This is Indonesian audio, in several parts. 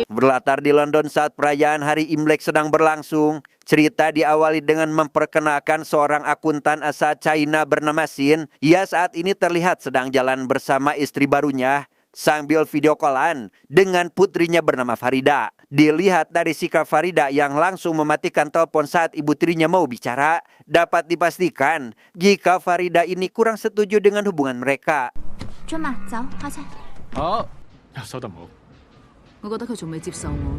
Berlatar di London saat perayaan Hari Imlek sedang berlangsung, cerita diawali dengan memperkenalkan seorang akuntan asal China bernama Xin. Ia saat ini terlihat sedang jalan bersama istri barunya sambil video callan dengan putrinya bernama Farida. Dilihat dari sikap Farida yang langsung mematikan telepon saat ibu tirinya mau bicara, dapat dipastikan jika Farida ini kurang setuju dengan hubungan mereka.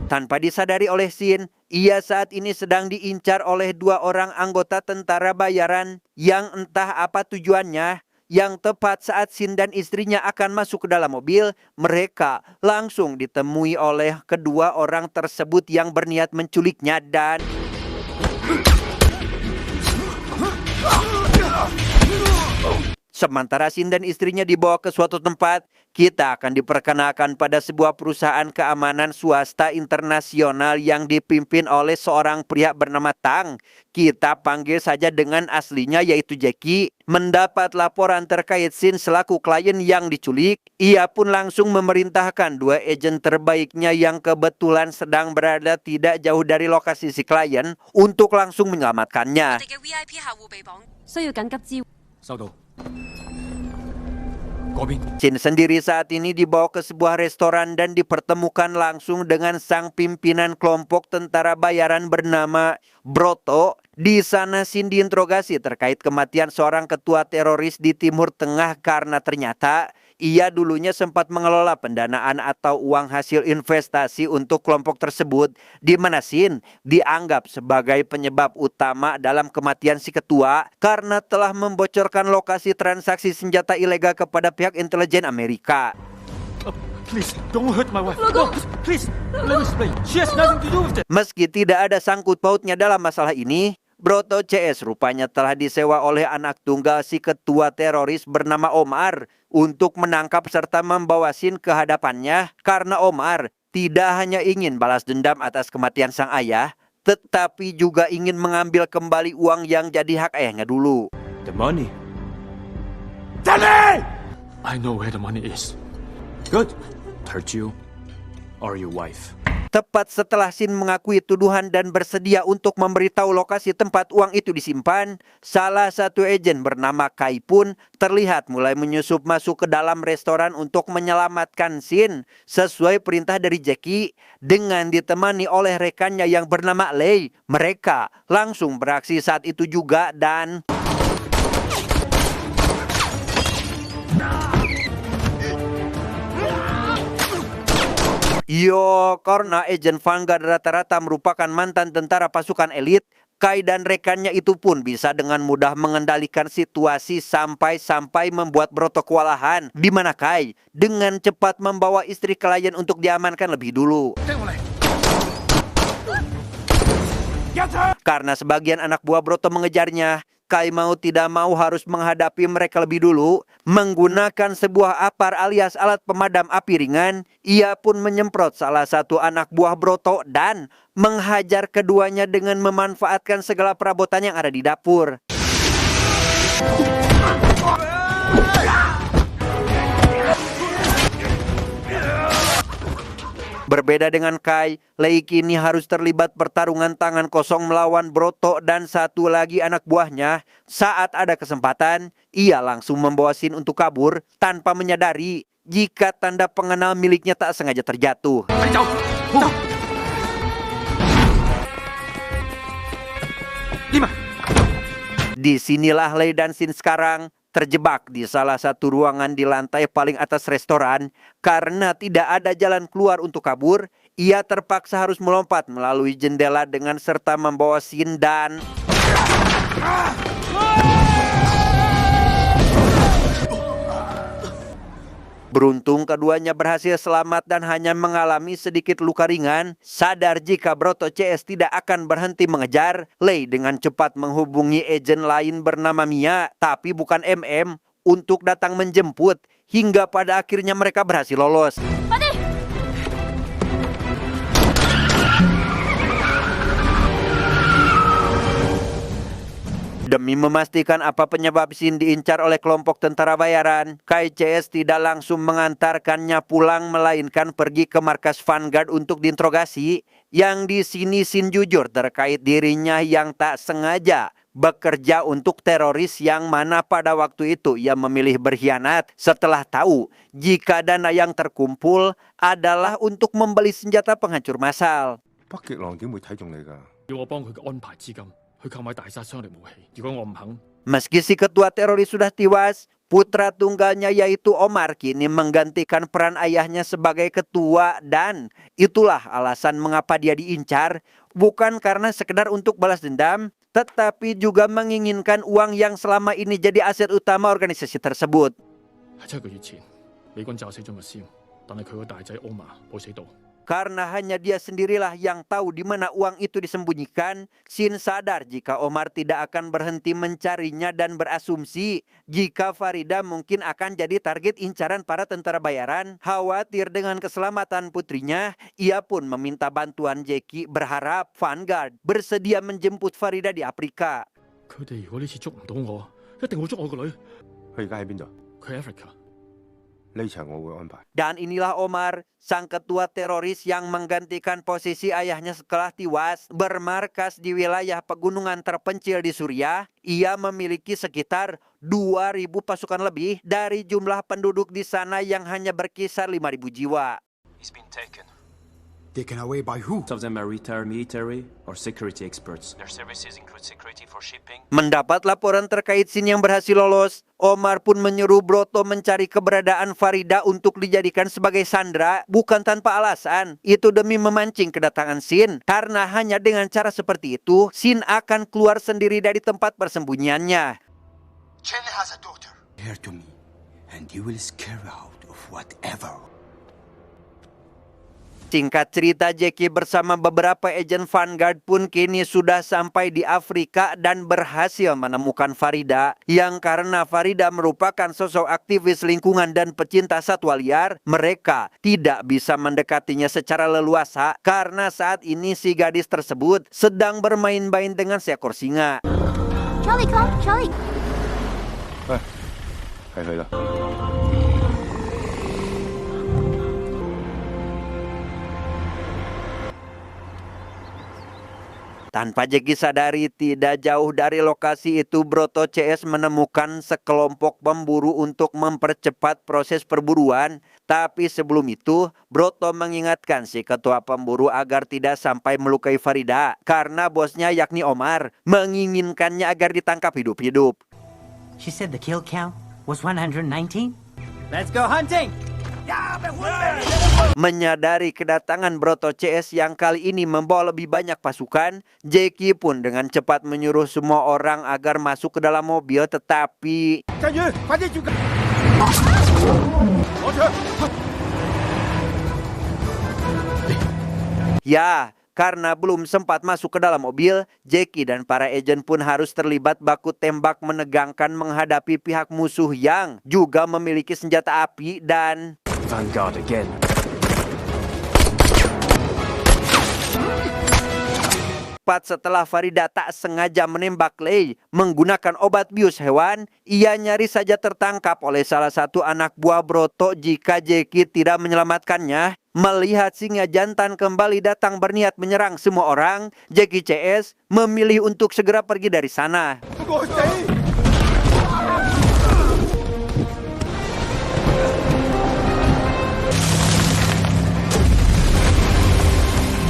Tanpa disadari oleh Xin, ia saat ini sedang diincar oleh 2 orang anggota tentara bayaran yang entah apa tujuannya. Yang tepat saat Xin dan istrinya akan masuk ke dalam mobil, mereka langsung ditemui oleh kedua orang tersebut yang berniat menculiknya dan sementara Xin dan istrinya dibawa ke suatu tempat, kita akan diperkenalkan pada sebuah perusahaan keamanan swasta internasional yang dipimpin oleh seorang pria bernama Tang. Kita panggil saja dengan aslinya yaitu Jackie. Mendapat laporan terkait Xin selaku klien yang diculik, ia pun langsung memerintahkan 2 agen terbaiknya yang kebetulan sedang berada tidak jauh dari lokasi si klien untuk langsung menyelamatkannya. Xin sendiri saat ini dibawa ke sebuah restoran dan dipertemukan langsung dengan sang pimpinan kelompok tentara bayaran bernama Broto. Di sana Xin diinterogasi terkait kematian seorang ketua teroris di Timur Tengah karena ternyata ia dulunya sempat mengelola pendanaan atau uang hasil investasi untuk kelompok tersebut, di mana Xin dianggap sebagai penyebab utama dalam kematian si ketua karena telah membocorkan lokasi transaksi senjata ilegal kepada pihak intelijen Amerika. Please, don't hurt my wife. No, please, let me explain. She has nothing to do with it. Meski tidak ada sangkut pautnya dalam masalah ini, Broto CS rupanya telah disewa oleh anak tunggal si ketua teroris bernama Omar untuk menangkap serta membawa Xin ke hadapannya karena Omar tidak hanya ingin balas dendam atas kematian sang ayah, tetapi juga ingin mengambil kembali uang yang jadi hak ayahnya dulu. The money. Danny! I know where the money is. Good. Hurt you or your wife. Tepat setelah Xin mengakui tuduhan dan bersedia untuk memberitahu lokasi tempat uang itu disimpan, salah satu agen bernama Kai pun terlihat mulai menyusup masuk ke dalam restoran untuk menyelamatkan Xin sesuai perintah dari Jackie dengan ditemani oleh rekannya yang bernama Lei. Mereka langsung beraksi saat itu juga dan karena agen Vanguard rata-rata merupakan mantan tentara pasukan elit, Kai dan rekannya itu pun bisa dengan mudah mengendalikan situasi sampai membuat Broto kewalahan, di mana Kai dengan cepat membawa istri klien untuk diamankan lebih dulu. Karena sebagian anak buah Broto mengejarnya, Kai mau tidak mau harus menghadapi mereka lebih dulu. Menggunakan sebuah apar alias alat pemadam api ringan, ia pun menyemprot salah satu anak buah Broto dan menghajar keduanya dengan memanfaatkan segala perabotan yang ada di dapur. Berbeda dengan Kai, Lei kini harus terlibat pertarungan tangan kosong melawan Broto dan satu lagi anak buahnya. Saat ada kesempatan, ia langsung membawa Xin untuk kabur tanpa menyadari jika tanda pengenal miliknya tak sengaja terjatuh. Disinilah Lei dan Xin sekarang terjebak di salah satu ruangan di lantai paling atas restoran. Karena tidak ada jalan keluar untuk kabur, ia terpaksa harus melompat melalui jendela dengan serta membawa Xin dan beruntung keduanya berhasil selamat dan hanya mengalami sedikit luka ringan. Sadar jika Broto CS tidak akan berhenti mengejar, Lei dengan cepat menghubungi agen lain bernama Mia, tapi bukan MM, untuk datang menjemput. Hingga pada akhirnya mereka berhasil lolos. Demi memastikan apa penyebab Sin diincar oleh kelompok tentara bayaran, KICS tidak langsung mengantarkannya pulang melainkan pergi ke markas Vanguard untuk diinterogasi. Yang di sini Sin jujur terkait dirinya yang tak sengaja bekerja untuk teroris yang mana pada waktu itu ia memilih berkhianat setelah tahu jika dana yang terkumpul adalah untuk membeli senjata penghancur massal. 北極狼點會睇中你㗎？要我幫佢安排資金去購買大殺傷力武器。如果我唔肯， Meski si ketua teroris sudah tewas, putra tunggalnya yaitu Omar kini menggantikan peran ayahnya sebagai ketua dan itulah alasan mengapa dia diincar, bukan karena sekedar untuk balas dendam, tetapi juga menginginkan uang yang selama ini jadi aset utama organisasi tersebut. 喺7個月前，美軍炸死咗個蕭，但係佢個大仔 Omar 冇死到。 Karena hanya dia sendirilah yang tahu di mana uang itu disembunyikan, Sin sadar jika Omar tidak akan berhenti mencarinya dan berasumsi jika Farida mungkin akan jadi target incaran para tentara bayaran. Khawatir dengan keselamatan putrinya, ia pun meminta bantuan Jackie berharap Vanguard bersedia menjemput Farida di Afrika. 佢哋如果呢次捉唔到我，一定會捉我個女。佢而家喺邊度？佢喺 Africa。 呢場我會安排。 Dan inilah Omar, sang ketua teroris yang menggantikan posisi ayahnya setelah tewas, bermarkas di wilayah pegunungan terpencil di Suriah. Ia memiliki sekitar 2.000 pasukan lebih dari jumlah penduduk di sana yang hanya berkisar 5.000 jiwa. He's been taken. Taken away by who? Some of them are retired military or security experts. Their services include security for shipping. Mendapat laporan terkait Sin yang berhasil lolos, Omar pun menyuruh Broto mencari keberadaan Farida untuk dijadikan sebagai sandera, bukan tanpa alasan. Itu demi memancing kedatangan Sin, karena hanya dengan cara seperti itu, Sin akan keluar sendiri dari tempat persembunyiannya. Chen has a daughter. Here to me, and you will scare her out of whatever. Singkat cerita, Jackie bersama beberapa agen Vanguard pun kini sudah sampai di Afrika dan berhasil menemukan Farida. Yang karena Farida merupakan sosok aktivis lingkungan dan pecinta satwa liar, mereka tidak bisa mendekatinya secara leluasa karena saat ini si gadis tersebut sedang bermain-main dengan seekor singa. Charlie, come, Charlie. 係佢啦。 Tanpa Jackie sadari, tidak jauh dari lokasi itu Broto CS menemukan sekelompok pemburu untuk mempercepat proses perburuan. Tapi sebelum itu, Broto mengingatkan si ketua pemburu agar tidak sampai melukai Farida. Karena bosnya yakni Omar menginginkannya agar ditangkap hidup-hidup. She said the kill count was 119? Let's go hunting! Menyadari kedatangan Broto CS yang kali ini membawa lebih banyak pasukan, Jackie pun dengan cepat menyuruh semua orang agar masuk ke dalam mobil, tetapi ya, karena belum sempat masuk ke dalam mobil, Jackie dan para agen pun harus terlibat baku tembak menegangkan menghadapi pihak musuh yang juga memiliki senjata api dan Vanguard again. tepat setelah Farida tak sengaja menembak Lei menggunakan obat bius hewan, ia nyaris saja tertangkap oleh salah satu anak buah Broto jika Jackie tidak menyelamatkannya. Melihat singa jantan kembali datang berniat menyerang semua orang, Jackie CS memilih untuk segera pergi dari sana.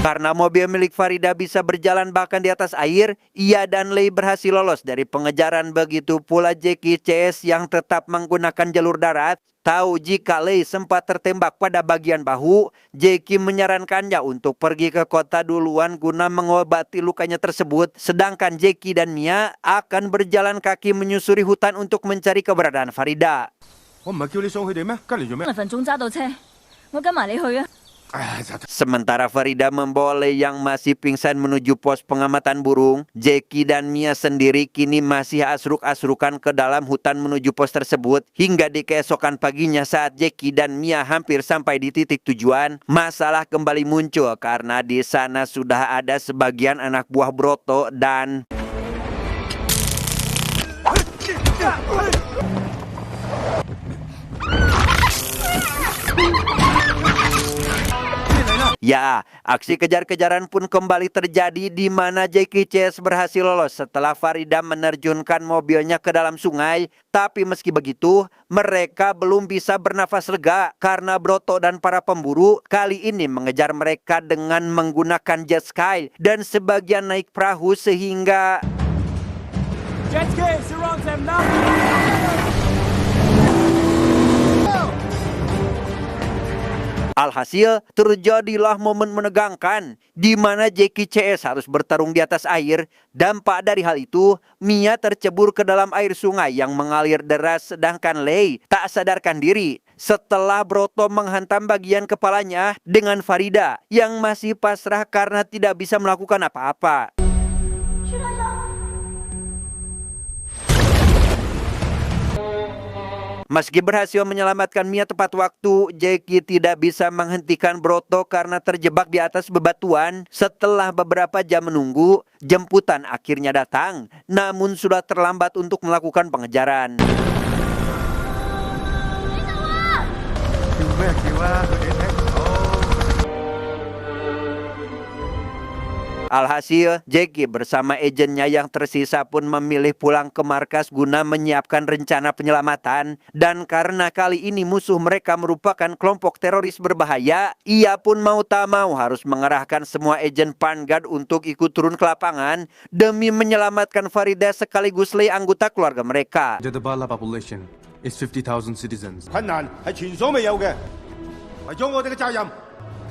Karena mobil milik Farida bisa berjalan bahkan di atas air, ia dan Lei berhasil lolos dari pengejaran. Begitu pula Jackie CS yang tetap menggunakan jalur darat. Tahu jika Lei sempat tertembak pada bagian bahu, Jackie menyarankannya untuk pergi ke kota duluan guna mengobati lukanya tersebut. Sedangkan Jackie dan Mia akan berjalan kaki menyusuri hutan untuk mencari keberadaan Farida. 我唔係叫你送佢哋咩？跟嚟做咩？ 份鐘揸到車，我跟埋你去啊！ Sementara Farida membawa Lei yang masih pingsan menuju pos pengamatan burung, Jackie dan Mia sendiri kini masih asruk-asrukan ke dalam hutan menuju pos tersebut. Hingga di keesokan paginya saat Jackie dan Mia hampir sampai di titik tujuan, masalah kembali muncul karena di sana sudah ada sebagian anak buah Broto dan Ya, aksi kejar-kejaran pun kembali terjadi di mana Jackie Chase berhasil lolos setelah Farida menerjunkan mobilnya ke dalam sungai. Tapi meski begitu, mereka belum bisa bernafas lega karena Broto dan para pemburu kali ini mengejar mereka dengan menggunakan jet ski dan sebagian naik perahu sehingga Jet ski surround them now. alhasil terjadilah momen menegangkan di mana Jackie CS harus bertarung di atas air. Dampak dari hal itu, Mia tercebur ke dalam air sungai yang mengalir deras sedangkan Lei tak sadarkan diri setelah Broto menghantam bagian kepalanya dengan Farida yang masih pasrah karena tidak bisa melakukan apa-apa. Meski berhasil menyelamatkan Mia tepat waktu, Jackie tidak bisa menghentikan Broto karena terjebak di atas bebatuan. Setelah beberapa jam menunggu, jemputan akhirnya datang, namun sudah terlambat untuk melakukan pengejaran. Alhasil, Jackie bersama agennya yang tersisa pun memilih pulang ke markas guna menyiapkan rencana penyelamatan. Dan karena kali ini musuh mereka merupakan kelompok teroris berbahaya, ia pun mau tak mau harus mengerahkan semua agen Vanguard untuk ikut turun ke lapangan demi menyelamatkan Farida sekaligus Lei anggota keluarga mereka. The Bala population is 50,000 citizens. 困難係前所未有嘅，為咗我哋嘅責任，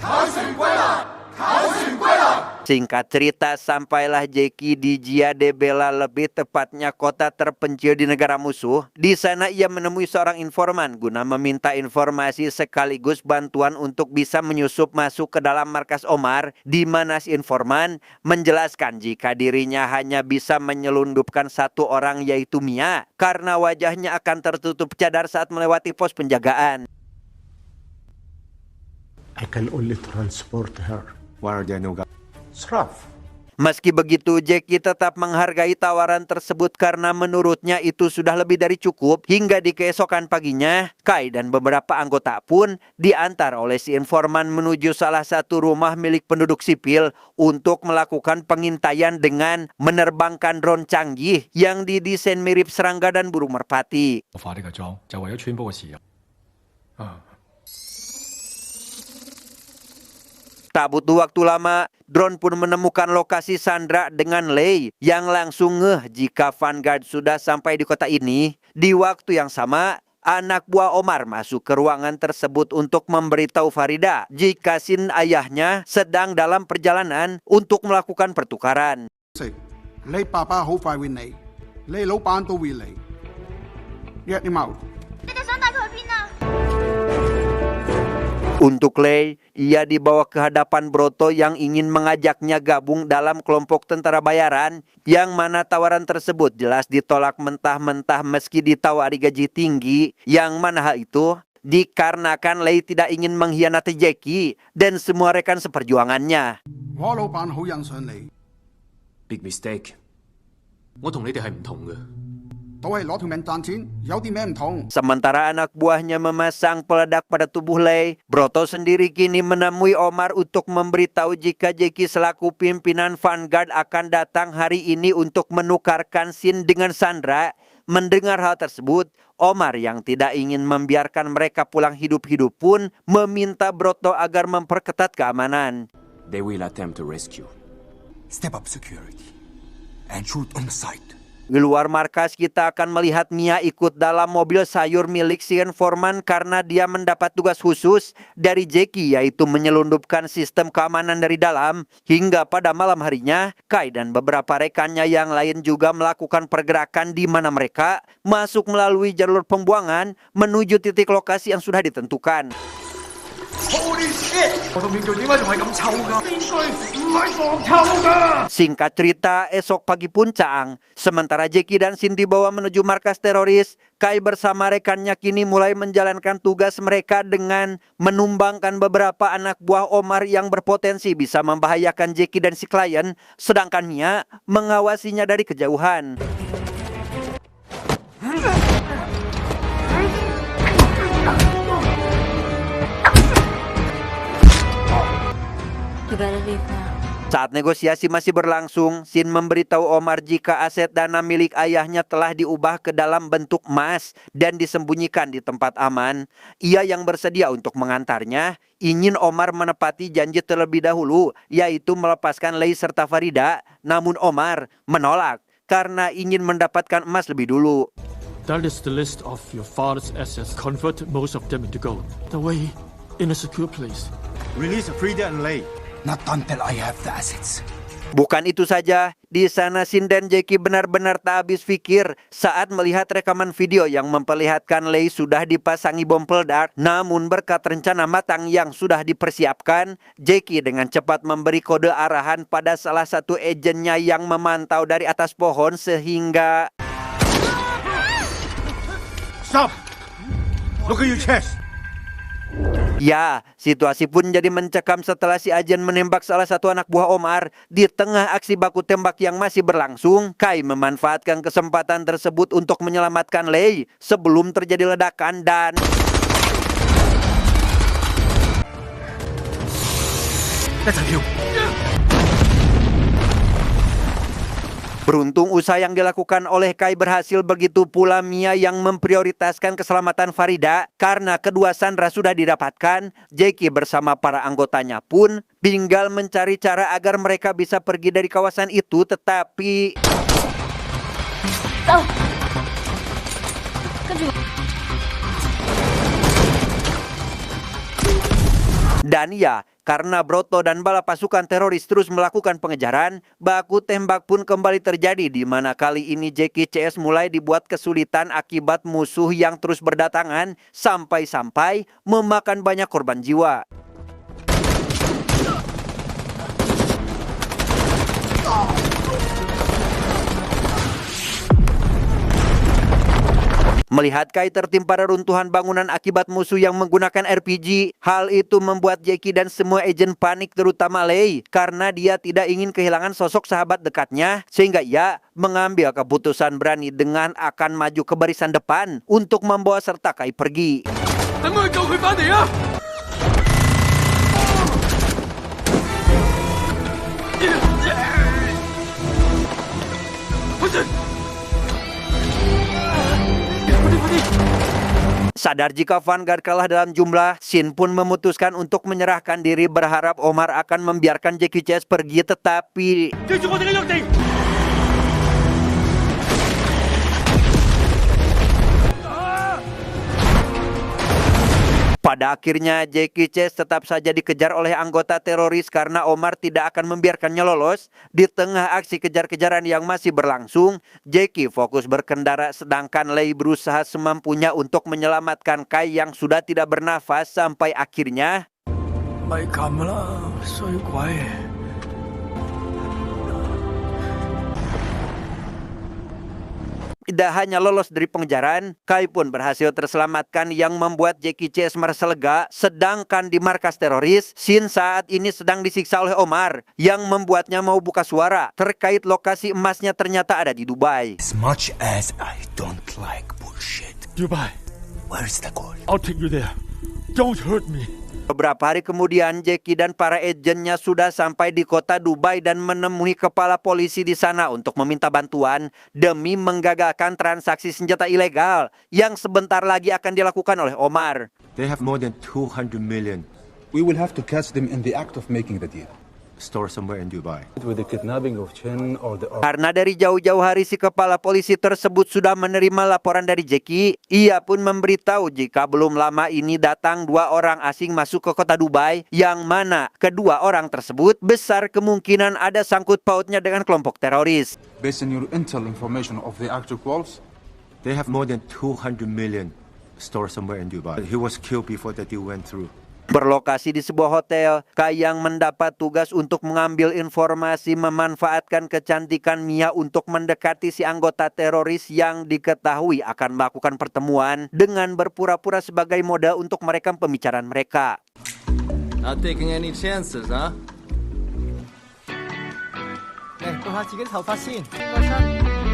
凱旋歸來，凱旋歸來。 Singkat cerita, sampailah Jackie di Jia de Bela, lebih tepatnya kota terpencil di negara musuh. Di sana ia menemui seorang informan guna meminta informasi sekaligus bantuan untuk bisa menyusup masuk ke dalam markas Omar, di mana si informan menjelaskan jika dirinya hanya bisa menyelundupkan satu orang yaitu Mia karena wajahnya akan tertutup cadar saat melewati pos penjagaan. I can only transport her. Why are there no guys? Sraf. Meski begitu, Jackie tetap menghargai tawaran tersebut karena menurutnya itu sudah lebih dari cukup. Hingga di keesokan paginya, Kai dan beberapa anggota pun diantar oleh si informan menuju salah satu rumah milik penduduk sipil untuk melakukan pengintaian dengan menerbangkan drone canggih yang didesain mirip serangga dan burung merpati. Tak butuh waktu lama, drone pun menemukan lokasi Sandra dengan Lei yang langsung ngeh jika Vanguard sudah sampai di kota ini. Di waktu yang sama, anak buah Omar masuk ke ruangan tersebut untuk memberitahu Farida jika Sin ayahnya sedang dalam perjalanan untuk melakukan pertukaran. 你爸爸好快會嚟，你老闆都會嚟，約你冇？ Untuk Lei, ia dibawa ke hadapan Broto yang ingin mengajaknya gabung dalam kelompok tentara bayaran, yang mana tawaran tersebut jelas ditolak mentah-mentah meski ditawari gaji tinggi, yang mana hal itu dikarenakan Lei tidak ingin mengkhianati Jackie dan semua rekan seperjuangannya. 我老闆好欣賞你， Big mistake. 我同你哋係唔同嘅。 都係攞條命賺錢，有啲咩唔同？ Sementara anak buahnya memasang peledak pada tubuh Lei, Broto sendiri kini menemui Omar untuk memberitahu jika Jackie selaku pimpinan Vanguard akan datang hari ini untuk menukarkan Sin dengan Sandra. Mendengar hal tersebut, Omar yang tidak ingin membiarkan mereka pulang hidup-hidup pun meminta Broto agar memperketat keamanan. They will attempt to rescue. Step up security and shoot on sight. Di luar markas kita akan melihat Mia ikut dalam mobil sayur milik si informan karena dia mendapat tugas khusus dari Jackie yaitu menyelundupkan sistem keamanan dari dalam. Hingga pada malam harinya, Kai dan beberapa rekannya yang lain juga melakukan pergerakan di mana mereka masuk melalui jalur pembuangan menuju titik lokasi yang sudah ditentukan. Singkat cerita, esok pagi puncak, sementara Jackie dan Sin dibawa menuju markas teroris, Kai bersama rekannya kini mulai menjalankan tugas mereka dengan menumbangkan beberapa anak buah Omar yang berpotensi bisa membahayakan Jackie dan si klien, sedangkan Mia mengawasinya dari kejauhan. You better leave now. Saat negosiasi masih berlangsung, Shin memberitahu Omar jika aset dana milik ayahnya telah diubah ke dalam bentuk emas dan disembunyikan di tempat aman. Ia yang bersedia untuk mengantarnya ingin Omar menepati janji terlebih dahulu, yaitu melepaskan Lei serta Farida. Namun Omar menolak karena ingin mendapatkan emas lebih dulu. That is the list of your father's assets. Convert most of them into gold. The way in a secure place. Release Frida and Lei. Not until I have the assets. Bukan itu saja, di sana Shin dan Jackie benar-benar tak habis pikir saat melihat rekaman video yang memperlihatkan Lei sudah dipasangi bom peledak. Namun berkat rencana matang yang sudah dipersiapkan, Jackie dengan cepat memberi kode arahan pada salah satu agennya yang memantau dari atas pohon sehingga... Stop! Look at your chest. Ya, situasi pun jadi mencekam setelah si agen menembak salah satu anak buah Omar. Di tengah aksi baku tembak yang masih berlangsung, Kai memanfaatkan kesempatan tersebut untuk menyelamatkan Lei sebelum terjadi ledakan dan... Let's have you. Beruntung usaha yang dilakukan oleh Kai berhasil, begitu pula Mia yang memprioritaskan keselamatan Farida. Karena kedua Sandra sudah didapatkan, Jackie bersama para anggotanya pun tinggal mencari cara agar mereka bisa pergi dari kawasan itu, tetapi... Oh. Kedua. Dan ya, karena Broto dan bala pasukan teroris terus melakukan pengejaran, baku tembak pun kembali terjadi, di mana kali ini Jackie CS mulai dibuat kesulitan akibat musuh yang terus berdatangan sampai-sampai memakan banyak korban jiwa. Melihat Kai tertimpa reruntuhan bangunan akibat musuh yang menggunakan RPG, hal itu membuat Jackie dan semua agen panik, terutama Lei, karena dia tidak ingin kehilangan sosok sahabat dekatnya, sehingga ia mengambil keputusan berani dengan akan maju ke barisan depan untuk membawa serta Kai pergi. Sadar jika Vanguard kalah dalam jumlah, Shin pun memutuskan untuk menyerahkan diri, berharap Omar akan membiarkan Jackie Chase pergi, tetapi... Pada akhirnya Jackie Chase tetap saja dikejar oleh anggota teroris karena Omar tidak akan membiarkannya lolos. Di tengah aksi kejar-kejaran yang masih berlangsung, Jackie fokus berkendara sedangkan Lei berusaha semampunya untuk menyelamatkan Kai yang sudah tidak bernafas sampai akhirnya... Tidak hanya lolos dari pengejaran, Kai pun berhasil terselamatkan yang membuat Jackie Chase merasa lega. Sedangkan di markas teroris, Shin saat ini sedang disiksa oleh Omar yang membuatnya mau buka suara terkait lokasi emasnya ternyata ada di Dubai. As much as I don't like bullshit. Dubai. Where's the gold? I'll take you there. Don't hurt me. Beberapa hari kemudian, Jackie dan para agennya sudah sampai di kota Dubai dan menemui kepala polisi di sana untuk meminta bantuan demi menggagalkan transaksi senjata ilegal yang sebentar lagi akan dilakukan oleh Omar. They have more than 200 million. We will have to catch them in the act of making the deal. Store somewhere in Dubai. With the kidnapping of Chen or the... Karena dari jauh-jauh hari si kepala polisi tersebut sudah menerima laporan dari Jackie, ia pun memberitahu jika belum lama ini datang 2 orang asing masuk ke kota Dubai, yang mana kedua orang tersebut besar kemungkinan ada sangkut pautnya dengan kelompok teroris. Based on your intel information of the actual wolves, They have more than 200 million. Store somewhere in Dubai. He was killed before that deal went through. Berlokasi di sebuah hotel, Kayang mendapat tugas untuk mengambil informasi, memanfaatkan kecantikan Mia untuk mendekati si anggota teroris yang diketahui akan melakukan pertemuan dengan berpura-pura sebagai modal untuk merekam pembicaraan mereka. Not taking any chances, huh?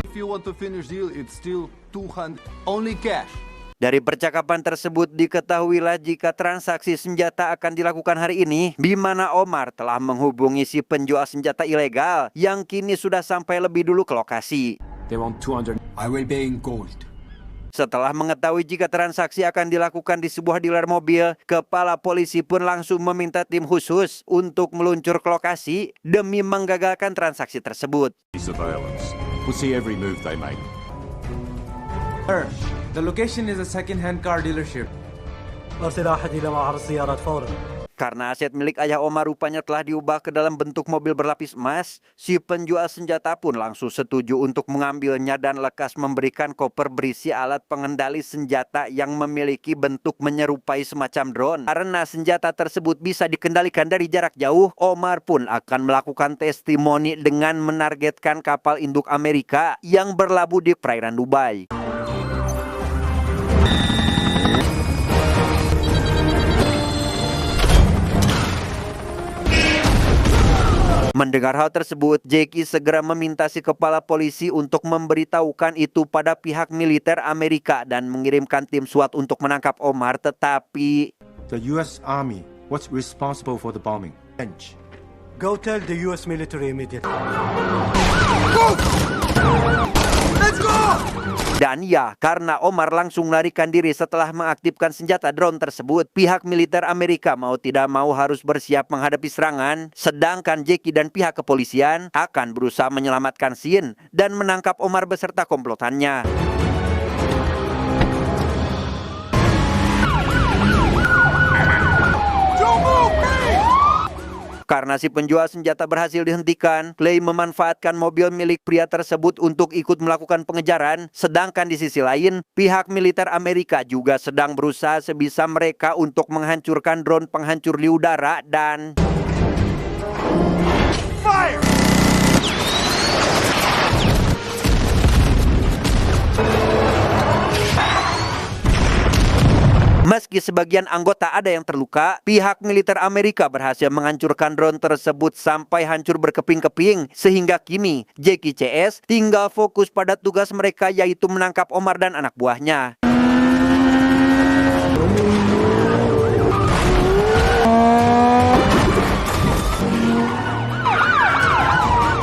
If you want to finish deal, it's still 200. Only cash. Dari percakapan tersebut diketahuilah jika transaksi senjata akan dilakukan hari ini, di mana Omar telah menghubungi si penjual senjata ilegal yang kini sudah sampai lebih dulu ke lokasi. They want 200. I will pay in gold. Setelah mengetahui jika transaksi akan dilakukan di sebuah dealer mobil, kepala polisi pun langsung meminta tim khusus untuk meluncur ke lokasi demi menggagalkan transaksi tersebut. Surveillance. We'll see every move they make. Sir, the location is a second-hand car dealership. Karena aset milik ayah Omar rupanya telah diubah ke dalam bentuk mobil berlapis emas, si penjual senjata pun langsung setuju untuk mengambilnya dan lekas memberikan koper berisi alat pengendali senjata yang memiliki bentuk menyerupai semacam drone. Karena senjata tersebut bisa dikendalikan dari jarak jauh, Omar pun akan melakukan testimoni dengan menargetkan kapal induk Amerika yang berlabuh di perairan Dubai. Mendengar hal tersebut, Jackie segera meminta si kepala polisi untuk memberitahukan itu pada pihak militer Amerika dan mengirimkan tim SWAT untuk menangkap Omar, tetapi The U.S. Army was responsible for the bombing. French. Go tell the U.S. military immediately. Dan ya, karena Omar langsung melarikan diri setelah mengaktifkan senjata drone tersebut, pihak militer Amerika mau tidak mau harus bersiap menghadapi serangan, sedangkan Jackie dan pihak kepolisian akan berusaha menyelamatkan Sin dan menangkap Omar beserta komplotannya. Karena si penjual senjata berhasil dihentikan, Clay memanfaatkan mobil milik pria tersebut untuk ikut melakukan pengejaran, sedangkan di sisi lain, pihak militer Amerika juga sedang berusaha sebisa mereka untuk menghancurkan drone penghancur di udara dan Fire! Meski sebagian anggota ada yang terluka, pihak militer Amerika berhasil menghancurkan drone tersebut sampai hancur berkeping-keping, sehingga kini Jackie CS tinggal fokus pada tugas mereka, yaitu menangkap Omar dan anak buahnya.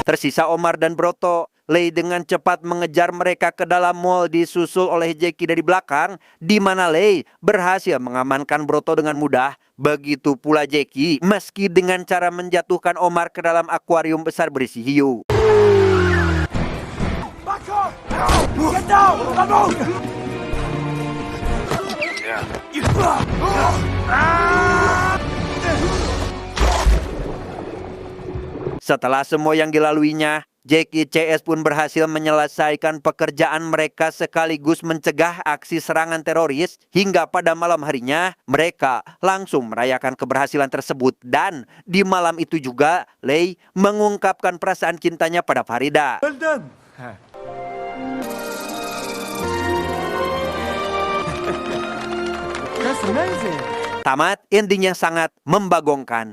Tersisa Omar dan Broto. Lei dengan cepat mengejar mereka ke dalam mall, disusul oleh Jackie dari belakang, di mana Lei berhasil mengamankan Broto dengan mudah. Begitu pula Jackie, meski dengan cara menjatuhkan Omar ke dalam akuarium besar berisi hiu. Setelah semua yang dilaluinya, Jackie CS pun berhasil menyelesaikan pekerjaan mereka sekaligus mencegah aksi serangan teroris, hingga pada malam harinya mereka langsung merayakan keberhasilan tersebut. Dan di malam itu juga Lei mengungkapkan perasaan cintanya pada Farida. Well done. That's amazing. Tamat, endingnya sangat membagongkan.